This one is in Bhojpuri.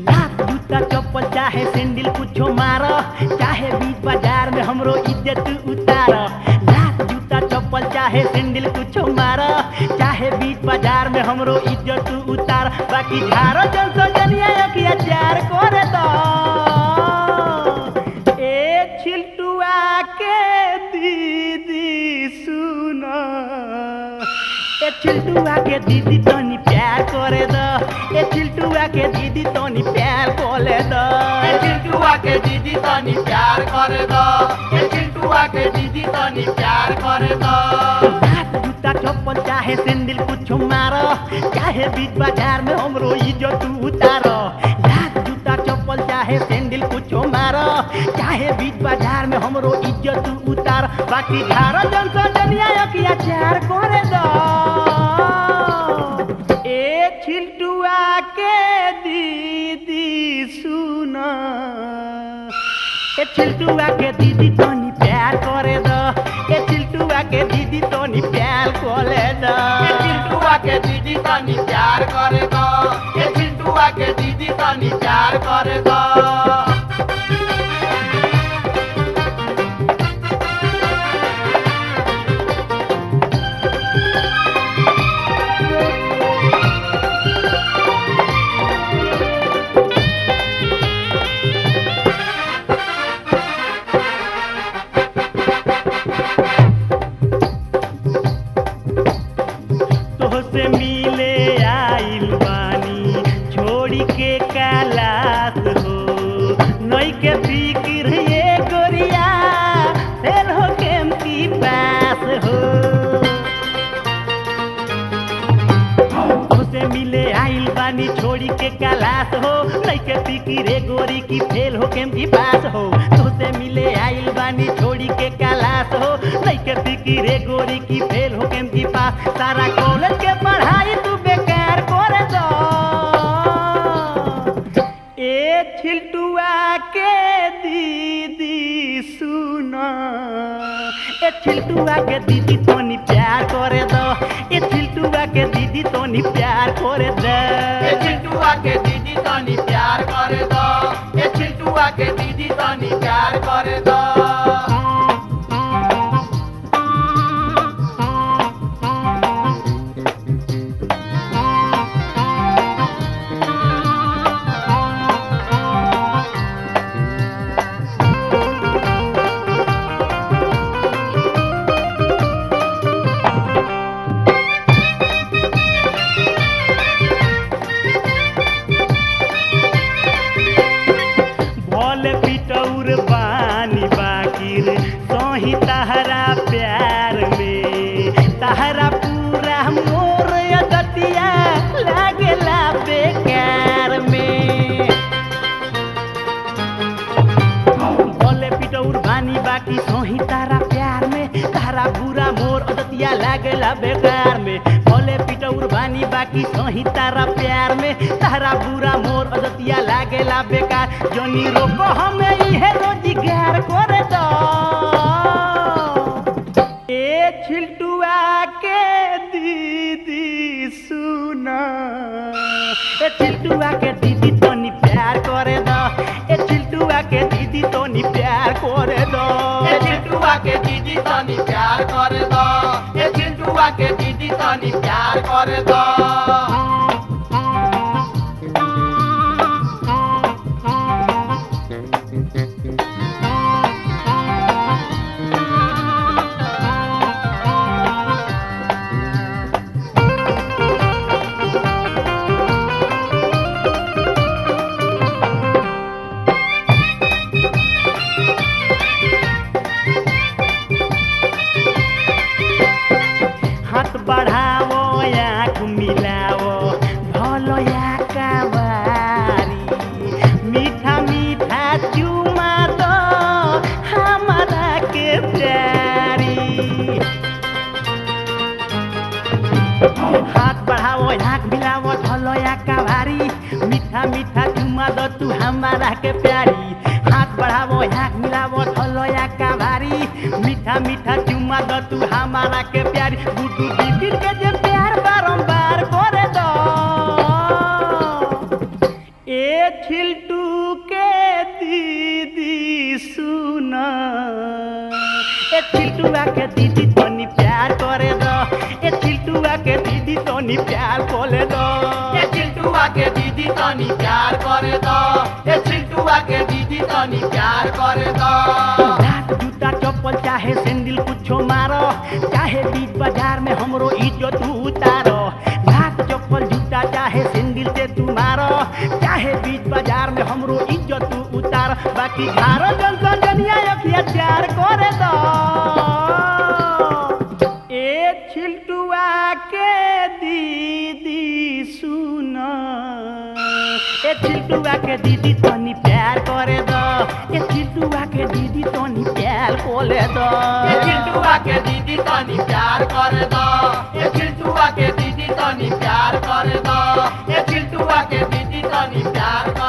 लात जूता चप्पल चाहे सैंडल कुछो मारो, चाहे बीच बाजार में हमरो इज्जत उतारो। लात जूता चप्पल चाहे सैंडल कुछो मारो, चाहे बीच बाजार में हमरो इज्जत उतार। बाकी झारो जन सजनिया अखिया चार करे दो। ए छिलटुआ के दीदी सुनो, ए छिलटुआ के दीदी तनी प्यार करे दो। ए छिलटुआ के दीदी तनी प्यार करे दो। ए चिंटुआ के दीदी तनी प्यार करे दो। ए चिंटुआ के दीदी तनी प्यार करे दो। लात जूता चप्पल चाहे सैंडल कुछो मारो, चाहे बीच बाजार में हमरो इज्जत उतारो। लात जूता चप्पल चाहे सैंडल कुछो मारो, चाहे बीच बाजार में हमरो इज्जत उतार। बाकी झारो जन सजनिया अखिया चार करे दो। ए छिलटुआ के दीदी सुनो, ए छिलटुआ के दीदी तनी प्यार करे दो। ए छिलटुआ के दीदी तनी प्यार करे दो। ए चिंटुआ के दीदी तनी प्यार करे दो। ए चिंटुआ के दीदी तनी प्यार करे दो। तोहसे मिले आइल बानी छोड़ी के कैलाश हो। नई के फिक्र ये गोरिया फेल हो केम की पास हो। तोहसे मिले आइल बानी छोड़ी के कैलाश हो। नई के फिक्र रे गोरी की फेल हो केम की पास हो। तोहसे मिले आइल बानी छोड़ी के कैलाश हो। नई के फिक्र रे गोरी की फेल हो केम की पास। सारा कॉलेज के पढ़ाई तू बेकार करे दो। ए छिलटुआ के दीदी सुनो, ए छिलटुआ के दीदी तनी प्यार करे दो। ए छिलटुआ के दीदी तनी प्यार करे दो। ए चिंटुआ के दीदी तनी प्यार करे दो। ए चिंटुआ के दीदी तनी प्यार करे दो। भले पिटौर बानी बाकिर सही तहरा प्यार में। तहरा पूरा मोर अदतिया लागेला बेकार में। भले पिटौर बानी बाकी सही तहरा प्यार में। तहरा पूरा मोर अदतिया लागेला बेकार में। भले पिटौर बानी बाकी सही तारा प्यार में। तहरा बुरा मोर अदतिया लागेला बेकार। जनी रोको हमें इहे रोजगार करे दो। ए छिलटुआ के दीदी सुनो, ए छिलटुआ के दीदी तनी प्यार करे दो। ए छिलटुआ के दीदी तनी प्यार करे दो। ए चिंटुआ के दीदी तनी प्यार करे दो। ए चिंटुआ के दीदी तनी प्यार करे दो। हाथ बढ़ावो आँख मिलावो भलो या कवारी। मीठा मीठा चुमा दो हमारा के प्यारी। हाथ बढ़ावो आँख मिलावो भलो या कवारी। मीठा मीठा चुमा दो तू हमारा के प्यारी। हाथ बढ़ावो आँख मिलावो भलो या कवारी। मीठा मीठा चुमा दो तू हमारा के प्यारी। गुड्डू तनी प्यार करे दो ए चिंटुआ के दीदी तनी प्यार करे दो लात जूता चप्पल चाहे सैंडल कुछो मारो चाहे बीच बाजार में हमरो इज्जत उतारो लात चप्पल जूता चाहे सैंडल से तू मारो चाहे बीच बाजार में हमरो इज्जत उतारो बाकी झारो जंसन जनिया अखिया प्यार करे दो ए छिलटुआ के दीदी सुन ए चिल्टुआ के दीदी तनी प्यार करे दो ए चिल्टुआ के दीदी तनी प्यार कोले दो ए चिंटुआ के दीदी तनी प्यार करे दो ए चिंटुआ के दीदी तनी प्यार करे दो ए चिंटुआ के दीदी तनी प्यार करे